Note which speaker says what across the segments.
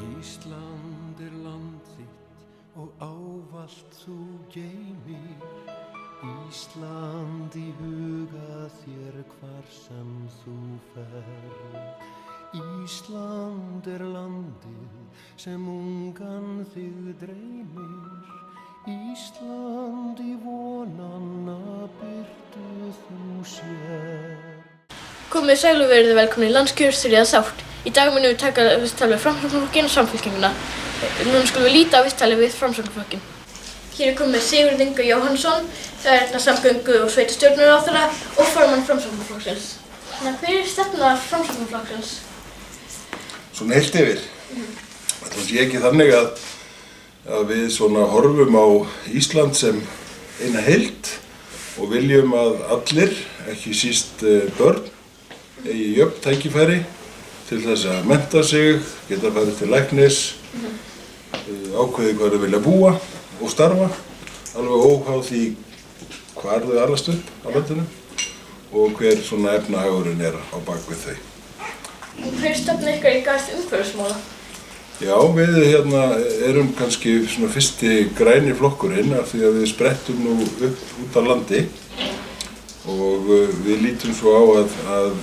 Speaker 1: Ísland land þitt og ávallt þú geymir. Ísland í huga þér hvar sem þú ferð. Ísland landið sem ungan þig dreymir. Ísland í vonanna birtu þú sér.
Speaker 2: Komið sæl og verið velkomin í landskjörstýrða sátt. Í dag munum við taka viðtal við Framsóknarflokkinn og Samfylkinguna. Núna skulum við líta á viðtalið við Framsóknarflokkinn. Hér komið Sigurður Ingi Jóhannsson, það er samgöngu- og sveitarstjórnarráðherra og formann Framsóknarflokksins. Hver stefna Framsóknarflokksins?
Speaker 3: Svona heilt yfir. Það sé ekki þannig að við svona horfum á Ísland sem eina heild og viljum að allir, ekki síst börn, eigi jöfn tækifæri til þess að mennta sig, geta farið til læknis, ákveði hvað þau vilja búa og starfa, alveg óháð því hvar þau alast upp á landinu og hver svona efnahagurinn er á bakvið þau.
Speaker 2: Hver stefna ykkar í garð umhverfismála?
Speaker 3: Já, við erum kannski svona fyrsti græni flokkurinn af því að við sprettum nú upp út á landi og við lítum svo á að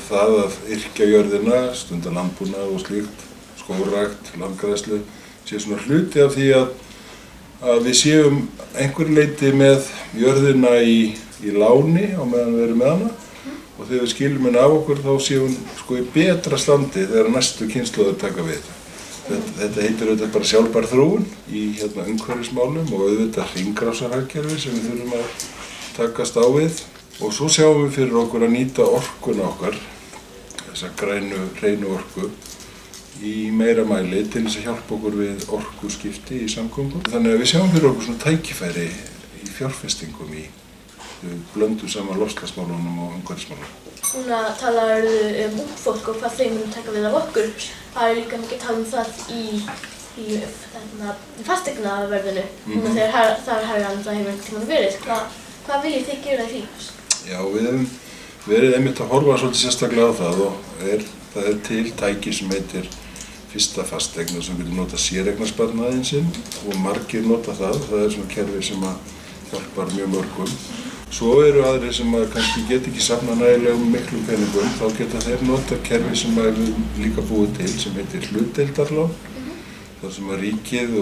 Speaker 3: það að yrkja jörðina, stunda landbúnað og slíkt, skógrækt, landgræðslu, sé svona hluti af því að við séum einhverju leyti með jörðina í láni á meðan við erum með hana og þegar við skilum henni af okkur þá séum hún sko í betra standi þegar næstu kynslóðir taka við. Þetta heitir auðvitað bara sjálfbær þróun í umhverfismálum og auðvitað hringrásarhagkerfi sem við þurfum að takast á við. Og svo sjáum við fyrir okkur að nýta orkuna okkar, þessa grænu, hreinu orku, í meira mæli til þess að hjálpa okkur við orkuskipti í samgöngum. Þannig að við sjáum fyrir okkur svona tækifæri í fjárfestingum í blöndu saman loftslagsmálunum og umhverfismálunum. Núna
Speaker 2: talaðu ungt fólk og hvað þeim mun taka við af okkur. Það er líka mikið talað það í fasteignaverðinu. Núna þegar það er hærra en það hefur einhvern tímann verið. Hvað viljið þið gera í því?
Speaker 3: Já, við hefum verið einmitt að horfa svolítið sérstaklega á það og það er til tæki sem heitir fyrsta fasteign sem getur notað séreignarsparnaðinn sinn og margir nota það. Það er svona kerfi sem hjálpar mjög mörgum. Svo eru aðrir sem kannski get ekki safna nægilegum miklum peningum, þá geta þeir nota kerfi sem við líka búið til sem heitir hlutdeildarlán. Það sem ríkið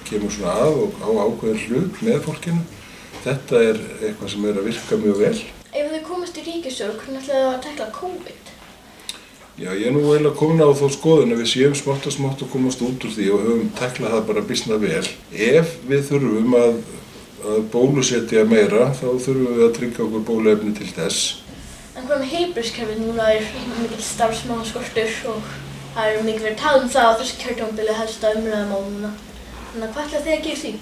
Speaker 3: kemur svona að og á ákveðin hlut með fólkinu. Þetta er eitthvað sem að virka mjög vel.
Speaker 2: Ef þið komast í ríkisstjórn, hvernig ætlið þið að tækla COVID?
Speaker 3: Já, ég er nú eiginlega komin á þá skoðun að við séum smátt og smátt að komast út úr því og höfum tæklað það bara býsna vel. Ef við þurfum að bólusetja meira, þá þurfum við að tryggja okkur bóluefni til þess.
Speaker 2: En hvað með heilbrigðiskerfið? Núna er mikill starfsmannaskortur og það er mikið verið talað það á þessu kjörtímabili helsta umræðumáluna. Þannig hvað ætlið þið að gera því?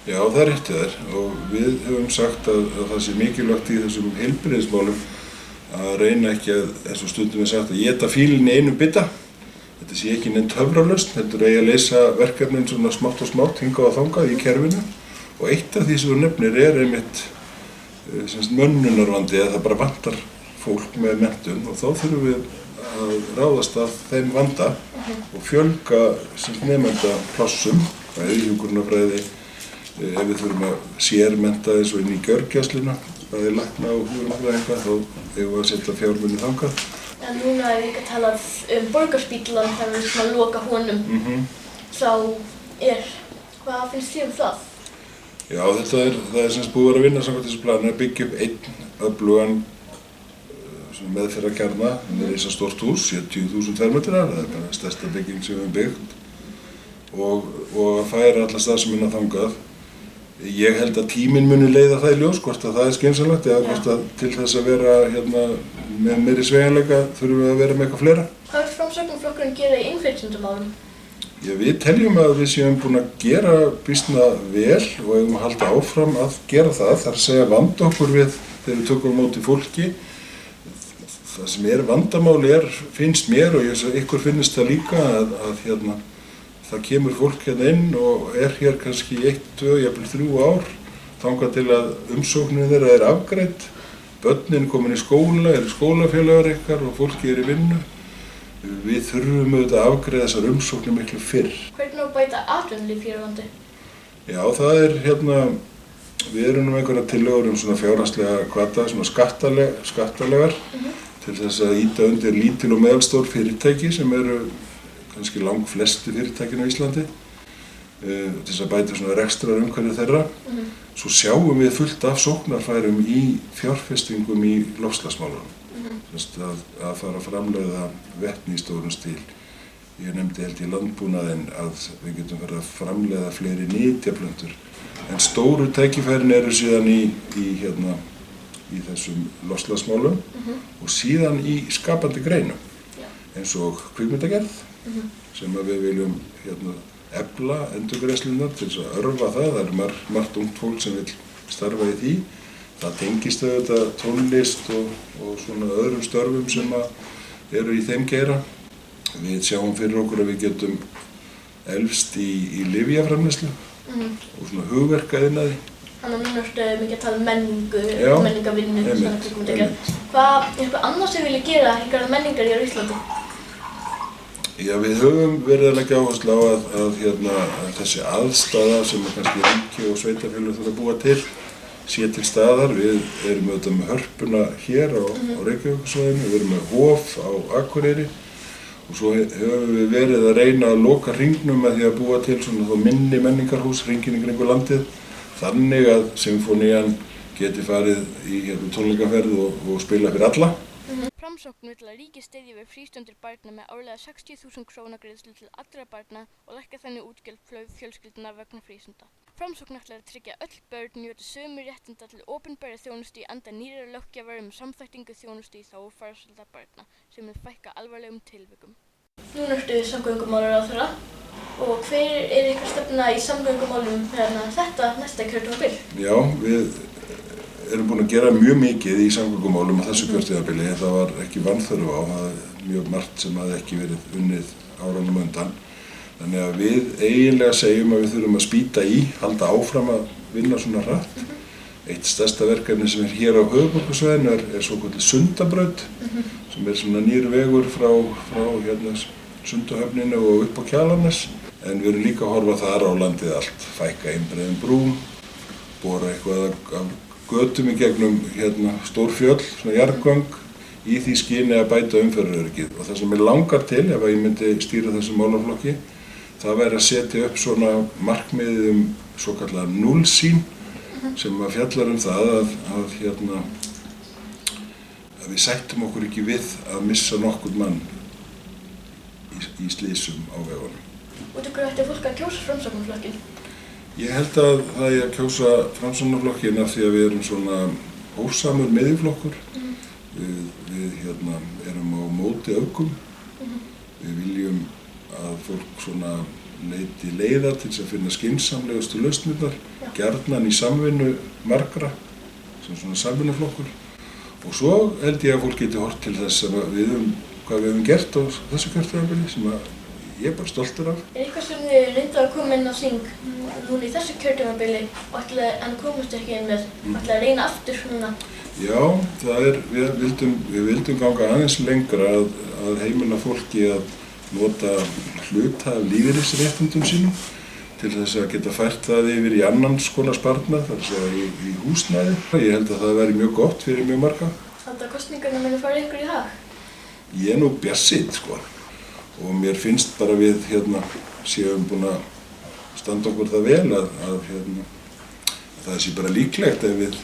Speaker 3: Já, það er rétt hjá þér og við höfum sagt að það sé mikilvægt í þessum heilbrigðismálum að reyna ekki eins og stundum er sagt, að éta fílinn í einum bita. Þetta sé ekki neinn töfralausn, heldur eigi að leysa verkefnin svona smátt og smátt hingað og þangað í kerfinu. Og eitt af því sem þú nefnir er einmitt mönnunarvandi, að það bara vantar fólk með menntun og þá þurfum við að ráðast að þeim vanda og fjölga nemendaplássum, bæði hjúkrunarfræði, ef við þurfum að sérmennta eins og inn í gjörgæsluna, bæði lækna og hjúkrunarfræðinga, þá eigum við að setja fjármuni þangað.
Speaker 2: En núna er líka talað borgarspítalann þegar við erum að loka honum. Hvað finnst þér það?
Speaker 3: Já, það er semst búið að vinna samkvæmt þessu plani að byggja upp einn öflugan meðferðarkjarna með þessa stórt hús, 70.000 fermetrar, það er bara stærsta bygging sem við höfum byggt og að færa alla starfsemina þangað. Ég held að tíminn muni leiða það í ljós, hvort að það er skynsamlegt eða hvort að til þess að vera með meiri sveigjanleika þurfum við að vera með eitthvað fleira.
Speaker 2: Hvað er Framsóknarflokkurinn að gera í innflytjendamálum?
Speaker 3: Já, við teljum að við séum búin að gera býsna vel og eigum að halda áfram að gera það. Það er að segja vanda okkur við þegar við tökum á móti fólki. Það sem vandamáli finnst mér og ykkur finnst það líka að það kemur fólk hérna inn og hér kannski 1, 2, jafnvel 3 ár þangað til að umsóknin þeirra er afgreidd, börnin komin í skóla, eru skólafélagar ykkar og fólki í vinnu við þurfum auðvitað að afgreiða þessar umsóknir miklu fyrr.
Speaker 2: Hvernig á að bæta atvinnulíf hér á landi?
Speaker 3: Já, það við erum einhverja tillögur svona fjárhagslega hvata, svona skattalegar til þess að ýta undir lítil og meðalstór fyrirtæki sem eru kannski langflestu fyrirtækin á Íslandi til þess að bæta svona rekstrarumhverfi þeirra. Svo sjáum við fullt af sóknarfærum í fjárfestingum í loftslagsmálunum. Að fara að framleiða vetni í stórum stíl. Ég nefndi held í landbúnaðinn að við getum verið að framleiða fleiri nytjaplöntur. En stóru tækifærin eru síðan í þessum loftslagsmálum og síðan í skapandi greinum. Eins og kvikmyndagerð sem við viljum efla endurgreiðslurnar til þess að örva það. Það er margt ungt fólk sem vil starfa í því. Það tengist auðvitað tónlist og svona öðrum störfum sem eru í þeim geira. Við sjáum fyrir okkur að við getum elfst í lyfjaframleiðslu og svona hugverkaiðnaði.
Speaker 2: Þannig að núna ertu mikið að tala um menningu, menningarvinnu, svona kvikmyndagerð. Hvað er eitthvað annað sem vilja gera einhverjar menningar hér á Íslandi?
Speaker 3: Já, við höfum verið að leggja áherslu á að þessi aðstaða sem kannski ríki og sveitarfélög þurfa að búa til sé til staðar. Við erum auðvitað með Hörpuna hér á Reykjavíkursvæðinu, við erum með Hof á Akureyri og svo höfum við verið að reyna að loka hringnum með því að búa til svona þá minni menningarhús hringinn í kringum landið þannig að symfónían geti farið í tónleikaferð og spila fyrir alla.
Speaker 2: Framsókn vill að ríkið styðji við frístundir barna með árlega 60.000 króna greiðslu til allra barna og lækka þannig útgjöld fjölskyldna vegna frístunda. Framsókn ætlar að tryggja öll börn njóti sömu réttinda til opinberrar þjónustu í anda nýrrar löggjafar samþættingu þjónustu í þágu farsældar barna sem mun fækka alvarlegum tilvikum. Núna ertu samgöngumálaráðherra og hver er ykkar stefna í samgöngumálum þetta næsta kjörtímabil?
Speaker 3: Já, við erum búin að gera mjög mikið í samgöngumálum á þessu kjörtímabili. Það var ekki vanþörf á, það er mjög margt sem hafði ekki verið unnið árunum undan. Þannig að við eiginlega segjum að við þurfum að spýta í, halda áfram að vinna svona hratt. Eitt stærsta verkefni sem er hér á höfuðborgarsvæðinu er svokölluð Sundabraut sem er svona nýr vegur frá Sundahöfninu og upp á Kjalarnes. En við erum líka að horfa þar á landið allt, fækka einbreiðum brúm, bora eitthvað af götum í gegnum stór fjöll, svona jarðgöng, í því skyni að bæta umferðaröryggið. Og það sem mig langar til, ef ég myndi stýra þessum málaflokki, það væri að setja upp svona markmiðið svokallaða núllsýn sem fjallar það að við sættum okkur ekki við að missa nokkurn mann í slysum á vegunum.
Speaker 2: Og þú ætti fólk að kjósa Framsóknarflokkinn?
Speaker 3: Ég held að það er að kjósa Framsóknarflokkinn af því að við erum svona hófsamur miðjuflokkur. Við erum á móti öfgum. Við viljum að fólk svona leiti leiða til þess að finna skynsamlegustu lausnirnar, gjarnan í samvinnu margra, sem svona samvinnuflokkur. Og svo held ég að fólk geti hort til þess að hvað við höfum gert á þessu kjörtímabili sem ég er bara stoltur af.
Speaker 2: Er eitthvað sem þið reyndu að koma inn á þing núna í þessu kjörtímabili en komast ekki inn með, ætlaði að reyna aftur núna?
Speaker 3: Já, við vildum ganga aðeins lengra að heimila fólki að nota hluta af lífeyrisréttindum sínum til þess að geta fært það yfir í annars konar sparnað, þar að segja í húsnæði. Ég held að það væri mjög gott fyrir mjög marga.
Speaker 2: Halda kosningarnar muni fara ykkur í hag?
Speaker 3: Ég er nú bjartsýnn, og mér finnst bara við séum búin að standa okkur það vel að það sé bara líklegt ef við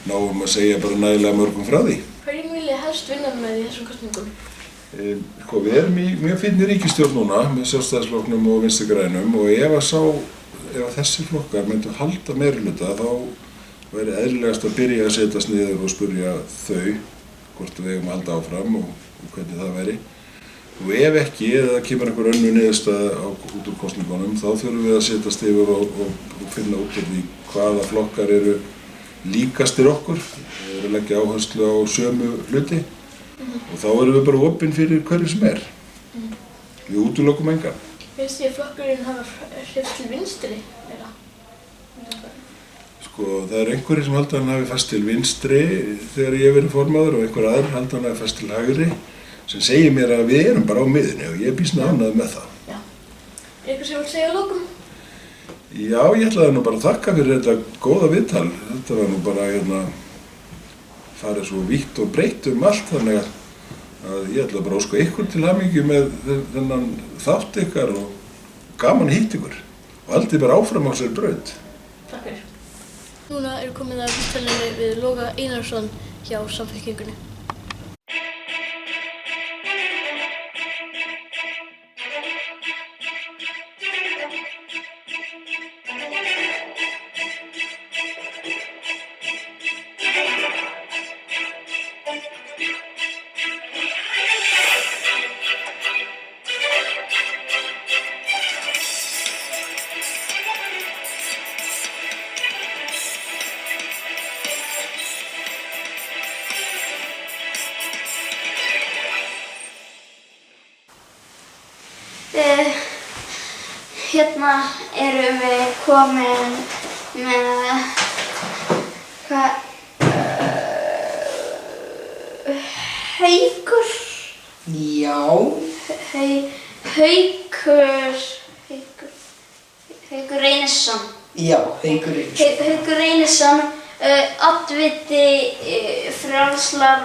Speaker 3: náum að segja bara nægilega mörgum frá því.
Speaker 2: Hverjum vil ég helst vinna með í þessum kosningum?
Speaker 3: Við erum í mjög fínni ríkisstjórn núna með Sjálfstæðisflokknum og Vinstri grænum og ef þessi flokkar myndu halda meirihluta þá væri eðlilegast að byrja að setjast niður og spyrja þau hvort við eigum að halda áfram og hvernig það væri. Og ef ekki, eða það kemur einhver önnur niðurstaða út úr kosningunum, þá þurfum við að setjast yfir og finna út úr því hvaða flokkar eru líkastir okkur, eru að leggja áherslu á sömu hluti. Og þá erum við bara opin fyrir hverju sem er. Við útilokum engan.
Speaker 2: Finnst því að flokkurinn hafa hleypst til vinstri?
Speaker 3: Það er einhverjir sem halda hann hafi fæst til vinstri þegar ég hef verið formaður og einhver aðrir halda hann hafi fæst til hægri. sem segir mér að við erum bara á miðunni og ég er býsna ánægður með það.
Speaker 2: Já. Er eitthvað sem þú vilt segja að lokum?
Speaker 3: Já, ég ætlaði nú bara að þakka fyrir þetta góða viðtal. Þetta var nú bara farið svo vítt og breytt allt, þannig að ég ætlaði bara að óska ykkur til hamingju með þennan þátt ykkar og gaman að hitta ykkur. Og haldið bara áfram á sér braut.
Speaker 2: Takk fyrir. Núna erum komið að viðtalinu við Loga Einarsson hjá Samfylkingunni.
Speaker 4: Hérna erum við komin með Haukur.
Speaker 5: Já.
Speaker 4: Haukur Reynisson.
Speaker 5: Já, Haukur Reynisson.
Speaker 4: Haukur Reynisson, oddviti Frjálsrar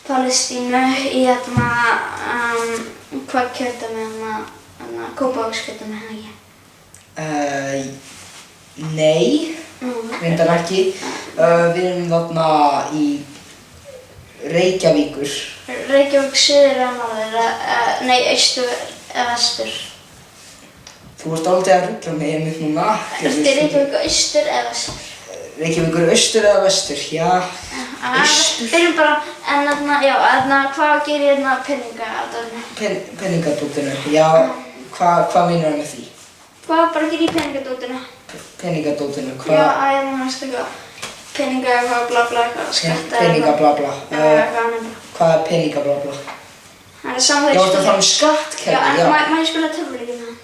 Speaker 4: Palestínu í hvað kjördæmi Kópavogskjördæmi ekki?
Speaker 5: Nei, reyndar ekki. Við erum þarna í Reykjavíkur.
Speaker 4: Reykjavík suður eða norður, nei, austur eða vestur.
Speaker 5: Þú ert aldrei að rugla mig einmitt núna.
Speaker 4: Reykjavík austur eða vestur.
Speaker 5: Reykjavíkur austur eða vestur, já. Austur.
Speaker 4: Byrjum bara, hvað gerir peningadótinu?
Speaker 5: Peningadótinu, já. Hvað meinar það með því?
Speaker 4: Hvað bara gerir í peningadótinu?
Speaker 5: Peningadótinu,
Speaker 4: hvað? Já, eitthvað. Peninga eitthvað bla bla eitthvað, skatta
Speaker 5: Peninga bla bla.
Speaker 4: eitthvað.
Speaker 5: Hvað er peninga bla bla?
Speaker 4: Það er samfélagsspil.
Speaker 5: Já, þetta er það skattkerfi, já.
Speaker 4: Má ég spila tölvuleiki með það?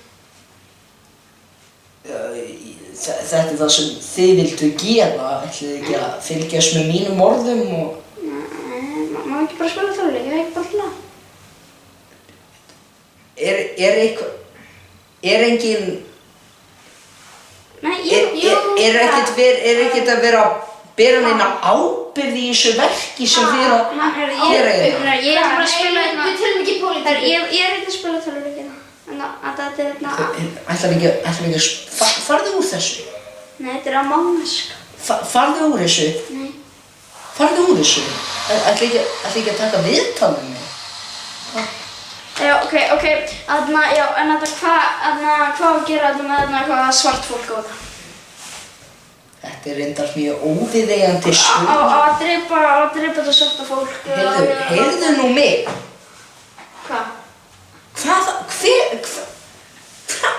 Speaker 5: Þetta er það sem þið vildu gera, ætlið þið ekki að fylgjast með mínum orðum og...
Speaker 4: Nei, má ekki bara spila tölvuleiki, það er ekki bara hlað.
Speaker 5: Er engin...
Speaker 4: Nei,
Speaker 5: Er ekkert að vera að bera neina ábyrgð í þessu verki sem þið eru að gera hérna?
Speaker 4: Ég er bara að spila hérna.
Speaker 2: Við tölum ekki í pólitík.
Speaker 4: Ég er ekki að spila tölvuleiki hérna. Þetta er hérna...
Speaker 5: Ætlar ekki að... Farðu úr þessu?
Speaker 4: Nei, þetta er Among Us.
Speaker 5: Farðu úr þessu?
Speaker 4: Nei.
Speaker 5: Farðu úr þessu? Ætlar ekki að taka viðtal með mig?
Speaker 4: Já, ok. En hvað að gera með svart fólk og þetta?
Speaker 5: Þetta er reyndar mjög óviðeigandi
Speaker 4: Á að drepa þetta svarta fólk.
Speaker 5: Heyrðu nú mig.
Speaker 4: Hvað?
Speaker 5: Hvað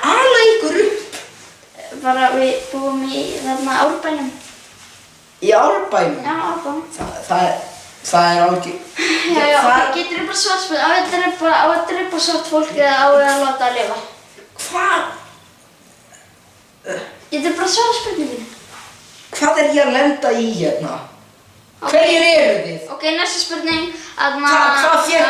Speaker 5: ala ykkur upp?
Speaker 4: Bara við búum í Árbænum.
Speaker 5: Í Árbænum?
Speaker 4: Já, Árbænum.
Speaker 5: Það er alveg...
Speaker 4: Já, ok, getur þið bara svartspil, á að drepa svart fólk eða á að láta að lifa?
Speaker 5: Hvað?
Speaker 4: Getur þið bara svara spurninginu?
Speaker 5: Hvað er ég að lenda í hérna? Hverjir eru þið?
Speaker 4: Ok, næsta spurning,
Speaker 5: Hvað fékk?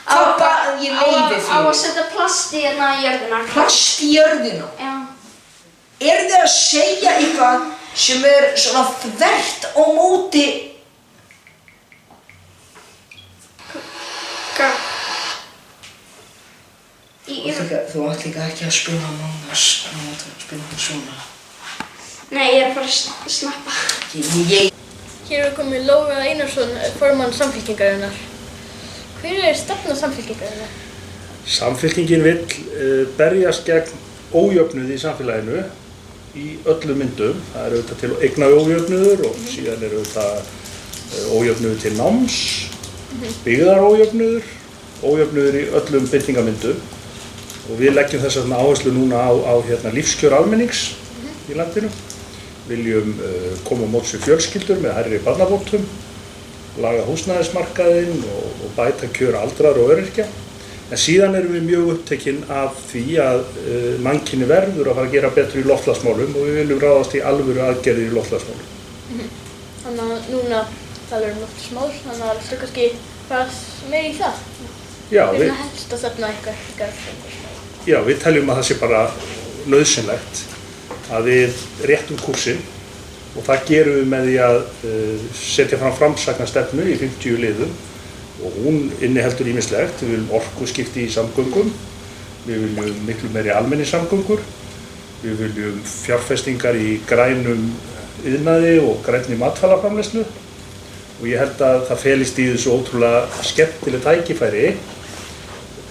Speaker 5: Hvað bað ég leyfi
Speaker 4: Á að
Speaker 5: fyrir?
Speaker 4: setja plast í jörðina.
Speaker 5: Plast í jörðina?
Speaker 4: Já.
Speaker 5: Eru þið að segja eitthvað sem er svona þvert á móti...
Speaker 4: Hvað?
Speaker 5: Þú ætlar líka ekki að spila Among Us, þú ætlar að spila það svona.
Speaker 4: Nei, ég er bara að snappa.
Speaker 2: Hér er komið Loga Einarsson, formann Samfylkingarinnar. Hver er stefna Samfylkingarinnar?
Speaker 6: Samfylkingin vill berjast gegn ójöfnuði í samfélaginu í öllum myndum. Það er auðvitað til eignaójöfnuður og síðan er auðvitað ójöfnuður til náms, byggðarójöfnuður, ójöfnuður í öllum birtingarmyndum. Og við leggjum þess vegna áherslu núna á lífskjör almennings í landinu. Viljum koma á móts við fjölskyldur með hærri barnabótum, laga húsnæðismarkaðinn og bæta kjör aldraðra og öryrkja. En síðan erum við mjög upptekin af því að mannkynið verður að fara að gera betur í loftslagsmálum og við viljum ráðast í alvöru aðgerðir í loftslagsmálum.
Speaker 2: Þannig að núna talar loftslagsmál, þannig að það er kannski fara meira í það?
Speaker 6: Já,
Speaker 2: Hvernig helst að stefna ykkar?
Speaker 6: Já, við teljum að það sé bara nauðsynlegt að við réttum kúrsinn og það gerum við með því að setja fram framsæknarstefnu í 50 liðum og hún inniheldur ýmislegt. Við viljum orkuskipti í samgöngum, við viljum miklu meiri almenningssamgöngur, við viljum fjárfestingar í grænum iðnaði og grænni matvælaframleiðslu og ég held að það felist í þessu ótrúlega skemmtileg tækifæri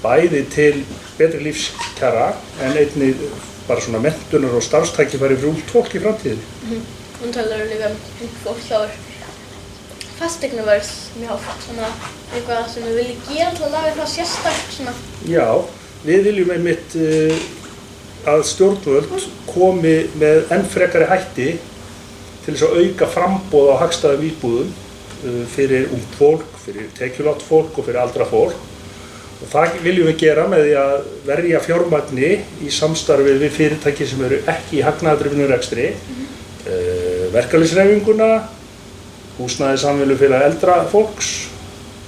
Speaker 6: bæði til betri lífskjara en einnig bara svona menntunar og starfstækifæri fyrir ungt fólk í framtíðinni.
Speaker 2: Hún talar líka ungt fólk, þá fasteignaverð mjög hátt, svona eitthvað sem við viljum gera til að laga eitthvað sérstakt svona.
Speaker 6: Já, við viljum einmitt að stjórnvöld komi með enn frekari hætti til þess að auka framboð á hagstæðum íbúðum fyrir ungt fólk, fyrir tekjulágt fólk og fyrir aldra fólk. Og það viljum við gera með því að verja fjármagni í samstarfi við fyrirtæki sem eru ekki í hagnaðardrifnum rekstri, verkalýðshreyfinguna, húsnæðissamvinnufélag eldra fólks,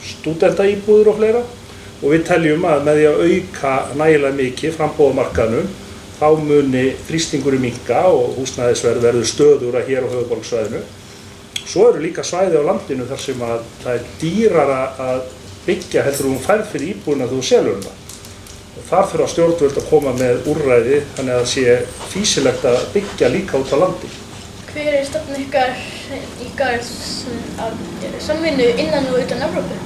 Speaker 6: stúdentaíbúðir og fleira. Og við teljum að með því að auka nægilega mikið framboð á markaðnum þá muni þrýstingurinn minnka og húsnæðisverð verður stöðugra hér á höfuðborgarsvæðinu. Svo eru líka svæði á landinu þar sem að það er dýrara að byggja heldur hún færð fyrir íbúðina þú selur hana. Og þar þurfa stjórnvöld að koma með úrræði þannig að það sé fýsilegt að byggja líka út á landi.
Speaker 2: Hver er stefna ykkar samvinnu innan og utan Evrópu?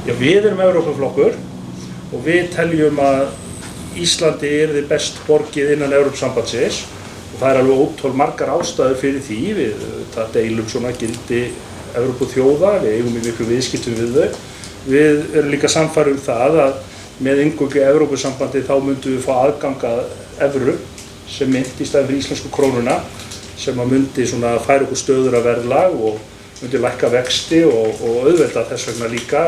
Speaker 6: Já, við erum Evrópuflokkur og við teljum að Íslandi yrði best borgið innan Evrópusambandsins og það er alveg ótal margar ástæður fyrir því. Við deilum svona gildi Evrópuþjóða, við eigum í miklu viðskiptum við þau. Við erum líka sannfærð það að með inngöngu í Evrópusambandið þá myndum við fá aðgang að evru sem mynt í staðinn fyrir íslensku krónuna sem að myndi svona færa okkur stöðugra verðlag og myndi lækka vexti og auðvelda þess vegna líka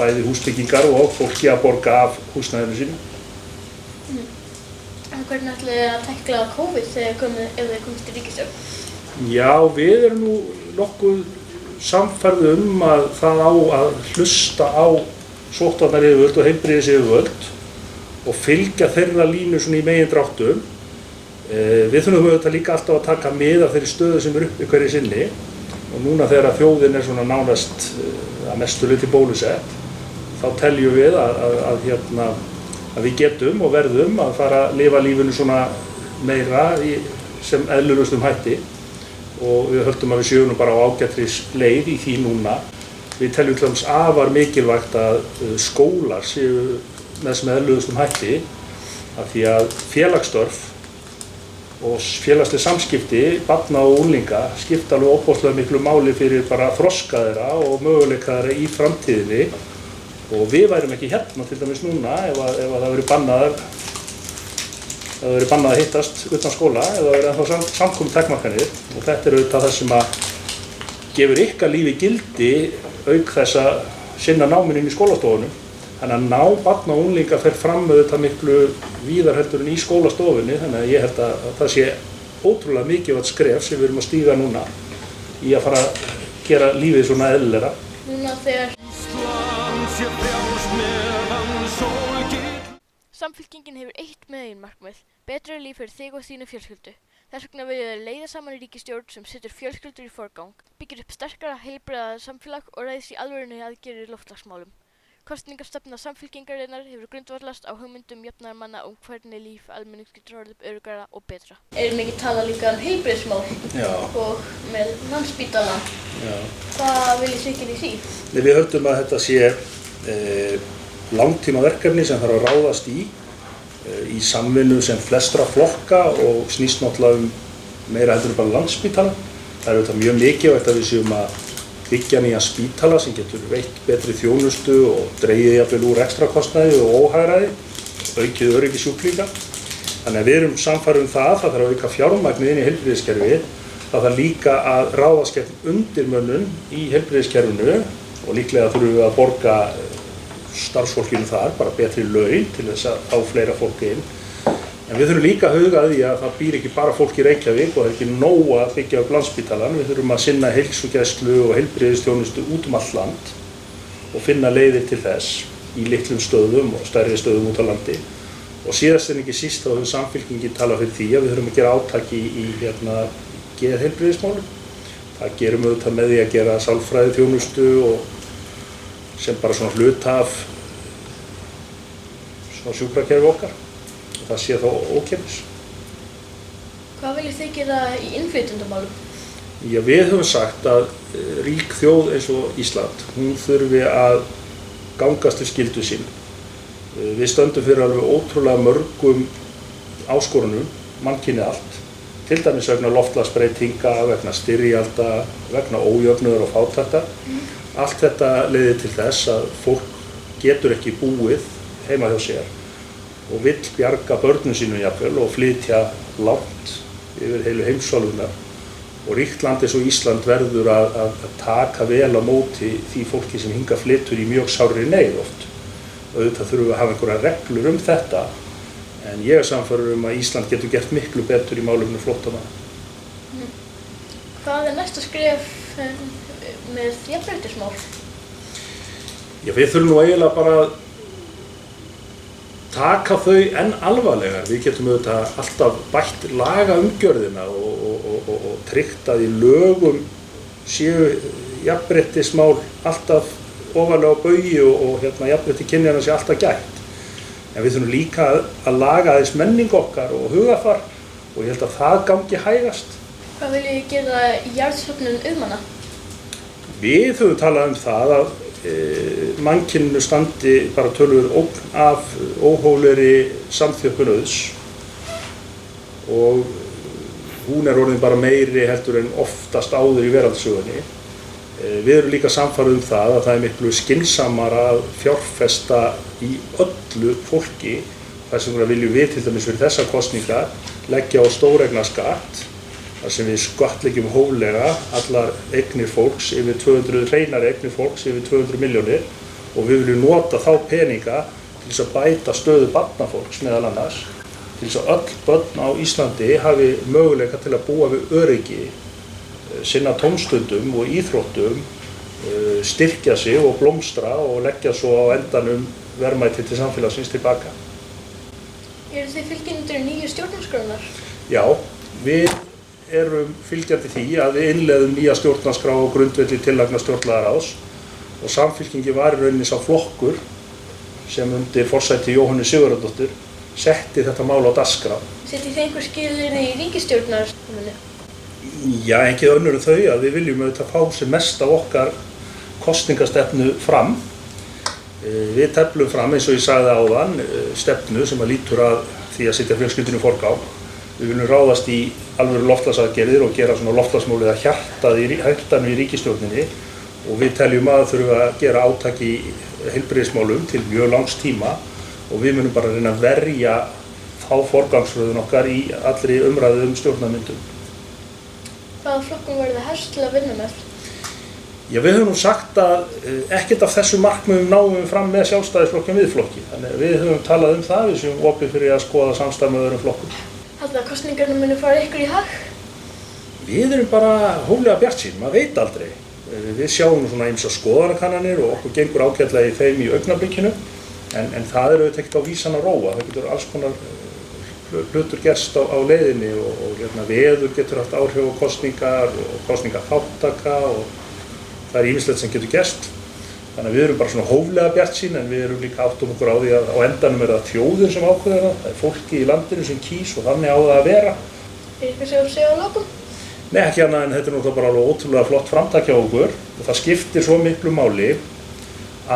Speaker 6: bæði húsbyggingar og fólki að borga af húsnæðinu sínu.
Speaker 2: En hvernig ætlið þið að tækla COVID ef þið komist í ríkisstjórn?
Speaker 6: Já, við erum nú nokkuð samferð að það á að hlusta á sóttvarnayfirvöld og heilbrigðisyfirvöld og fylgja þeirra línu svona í megindráttum. Við þurfum auðvitað líka alltaf að taka mið af þeirri stöðu sem uppi hverju sinni og núna þegar þjóðin er svona nánast að mestu leyti bólusett þá teljum við að við getum og verðum að fara að lifa lífinu svona meira sem eðlilegustum hætti og við höldum að við séum bara á ágætris leið í því núna. Við teljum til dæmis afar mikilvægt að skólar séu með sem eðlilegustum hætti af því að félagsstörf og félagsleg samskipti barna og unglinga skipta alveg óbóðslega miklu máli fyrir bara þroska þeirra og möguleika þeirra í framtíðinni og við værum ekki hérna til dæmis núna ef það verið bannað að hittast utan skóla eða það verið ennþá samkomin takmarkanir og þetta er auðvitað það sem að gefur ykkar lífi gildi auk þess að sinna náminu inn í skólastofunum. Þannig að ná barna og unglinga fer fram með þetta miklu víðar heldur en í skólastofunni þannig að ég held að það sé ótrúlega mikilvægt skref sem við erum að stíga núna í að fara að gera lífið svona eðlilegra.
Speaker 2: Núna þegar Samfylkingin hefur eitt meginmarkmið, betra líf fyrir þig og þína fjölskyldu. Þess vegna vilja þeir leiða saman í ríkisstjórn sem setur fjölskyldur í forgang, byggir upp sterkara, heilbrigðara samfélag og ræðist í alvörunni aðgerðir í loftslagsmálum. Kosningastefna Samfylkingarinnar hefur grundvallast á hugmyndum jafnaðarmanna hvernig líf almennings getur orðið öruggara og betra. Mikið talað líka heilbrigðismál og með Landspítalann. Hvað viljið þið gera í því?
Speaker 6: Við höldum að þetta sé langtímaverkefni sem þarf að ráðast í samvinnu sem flestra flokka og snýst náttúrulega meira heldur en bara Landspítalann. Það er auðvitað mjög mikilvægt að við séum að byggja nýjan spítala sem getur veitt betri þjónustu og dregið jafnvel úr ekstrakostnaði og óhagræði, aukið öryggi sjúklinga. Þannig að við erum sannfærð það þarf að auka fjármagnið inn í heilbrigðiskerfið, það þarf líka að ráðast gegn undirmönnun í heilbrigðiskerfinu og líklega þurfum við að borga starfsfólkinu þar bara betri laun til þess að fá fleira fólk inn. En við þurfum líka að huga að því að það býr ekki bara fólk í Reykjavík og það er ekki nóg að byggja upp Landspítalann. Við þurfum að sinna heilsugæslu og heilbrigðisþjónustu út allt land og finna leiðir til þess í litlum stöðum og stærri stöðum út á landi. Og síðast en ekki síst þá hefur Samfylkingin talað fyrir því að við þurfum að gera átak í geðheilbrigðismálum. Það gerum við auðvitað með því að gera sálfræðiþjónustu og sem bara svona hluta af svona sjúkrakerfi okkar. Og það sé þá ókeypis.
Speaker 2: Hvað viljið þið gera í innflytjendamálum?
Speaker 6: Já, við höfum sagt að rík þjóð eins og Ísland, hún þurfi að gangast við skyldu sín. Við stöndum fyrir alveg ótrúlega mörgum áskorunum, mannkynið allt, til dæmis vegna loftslagsbreytinga, vegna styrjalda, vegna ójöfnuðar og fátæktar. Allt þetta leiðir til þess að fólk getur ekki búið heima hjá sér og vill bjarga börnum sínum jafnvel og flytja langt yfir heilu heimsálfunnar. Og ríkt land eins og Ísland verður að taka vel á móti því fólki sem hingað flytur í mjög sárri neyð oft. Auðvitað þurfum við að hafa einhverjar reglur um þetta, en ég er sannfærður að Ísland getur gert miklu betur í málefnum flóttamanna.
Speaker 2: Hvað næsta skref með jafnréttismál?
Speaker 6: Já, við þurfum nú eiginlega bara að taka þau enn alvarlegar. Við getum auðvitað alltaf bætt lagaumgjörðina og tryggt að í lögum séu jafnréttismál alltaf ofarlega á baugi og jafnrétti kynjanna sé alltaf gætt. En við þurfum líka að laga aðeins menning okkar og hugafar og ég held að það gangi hægast.
Speaker 2: Hvað viljið þið gera í jarðsöfnun auðmanna?
Speaker 6: Við höfum talað um það að mannkyninu standi bara töluverð ógn af óhóflegri samþjöppun auðs og hún er orðin bara meiri heldur en oftast áður í veraldsögunni. Við erum líka sannfærð það að það er miklu skynsamara að fjárfesta í öllu fólki. Þess vegna viljum við til dæmis fyrir þessar kosningar leggja á stóreignaskatt þar sem við skattleggjum hóflega allar eignir fólks yfir 200, hreinar eignir fólks yfir 200 milljónir og við viljum nota þá peninga til þess að bæta stöðu barnafólks meðal annars, til þess að öll börn á Íslandi hafi möguleika til að búa við öryggi, sinna tómstundum og íþróttum, styrkja sig og blómstra og leggja svo á endanum verðmæti til samfélagsins tilbaka.
Speaker 2: Eru þið fylgjendur nýju stjórnarskrárinnar?
Speaker 6: Já, við erum fylgjandi því að við innleiðum nýja stjórnarskrá á grundvelli tillagna stjórnlagaráðs og Samfylkingin var í rauninni sá flokkur sem undir forsæti Jóhönnu Sigurðardóttur setti þetta mál á dagskrá.
Speaker 2: Settið þið einhver skilyrði í ríkisstjórnarkomunni?
Speaker 6: Já, ekki önnur en þau að við viljum auðvitað fá sem mest af okkar kosningastefnu fram. Við teflum fram, eins og ég sagði áðan, stefnu sem að lítur að því að setja fjölskyldunni í forgang. Við viljum ráðast í alvöru loftslagsaðgerðir og gera svona loftslagsmálið að hjartanu í ríkisstjórninni og við teljum að þurfum að gera átak í heilbrigðismálum til mjög langs tíma og við munum bara reyna að verja þá forgangsröðun okkar í allri umræðu stjórnarmyndun.
Speaker 2: Hvaða flokkum verður þið helst til að vinna með?
Speaker 6: Já, við höfum nú sagt að ekkert af þessum markmiðum náum við fram með Sjálfstæðisflokki og Miðflokki. Þannig við höfum talað um það, við séum opið fyrir að skoða samstarf með öðrum flokkum.
Speaker 2: Haldið að kosningarnir munu fara ykkur í hag?
Speaker 6: Við erum bara hóflega bjartsýn, maður veit aldrei. Við sjáum svona ýmsar skoðanakannanir og okkur gengur ágætlega í þeim í augnablikinu, en það er auðvitað ekkert á vísan að róa. Það getur alls konar hlutur gerst á leiðinni og veður getur haft áhrif á kosningar og kosningaþáttaka og það er ýmislegt sem getur gerst. Þannig að við erum bara svona hóflega bjartsýn en við erum líka áttum okkur á því að á endanum er það þjóðin sem ákveður það. Það er fólki í landinu sem kýs og þannig á það að vera.
Speaker 2: Er eitthvað sem þú segja á lokum?
Speaker 6: Nei, ekki annað en þetta er náttúrulega bara alveg ótrúlega flott framtak hjá okkur og það skiptir svo miklu máli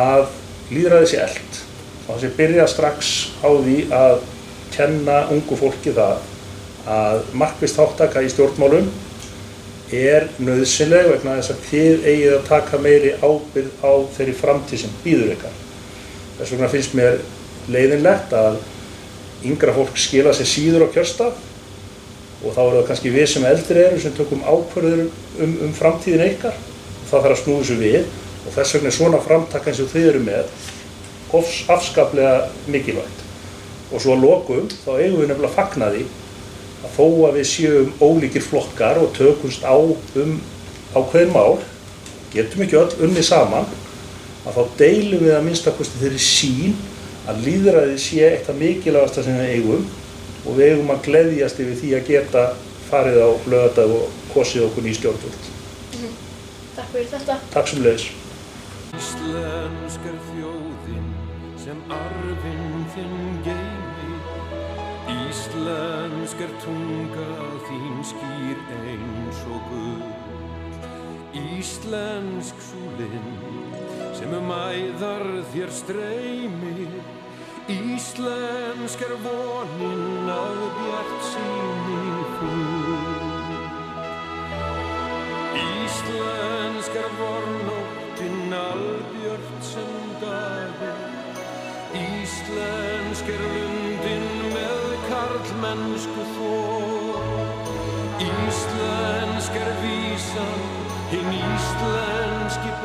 Speaker 6: að lýðræði sé eflt. Og það sé byrja strax á því að kenna ungu fólki það að markviss þátttaka í stjórnmálum er nauðsynleg vegna þess að þið eigið að taka meiri ábyrgð á þeirri framtíð sem bíður ykkar. Þess vegna finnst mér leiðinlegt að yngra fólk skila sér síður á kjörstað og þá er það kannski við sem eldri erum sem tökum ákvörður um framtíðin ykkar og það þarf að snúa þessu við og þess vegna er svona framtak eins og þið eru með afskaplega mikilvægt. Og svo að lokum þá eigum við nefnilega að fagna því að þó að við séum ólíkir flokkar og tökumst á ákveðin mál, getum ekki öll unnið saman, að þá deilum við að minnstakosti þeirri sýn að lýðræði sé eitt af mikilvægasta sem við eigum og við eigum að gleðjast yfir því að geta farið á laugardag og kosið okkur ný stjórnvöld.
Speaker 2: Takk fyrir þetta.
Speaker 6: Takk sömuleiðis.
Speaker 1: Íslensk þjóðin sem arfinn þinn geymi, íslensk tunga þín skýr eins og gull, íslensk sú lind sem æðar þér streymir, íslensk vonin að bjartsýni full, íslensk vornóttin albjört sem dagur, íslensk lundin með karlmennsku þor, íslensk vísan hinn íslenski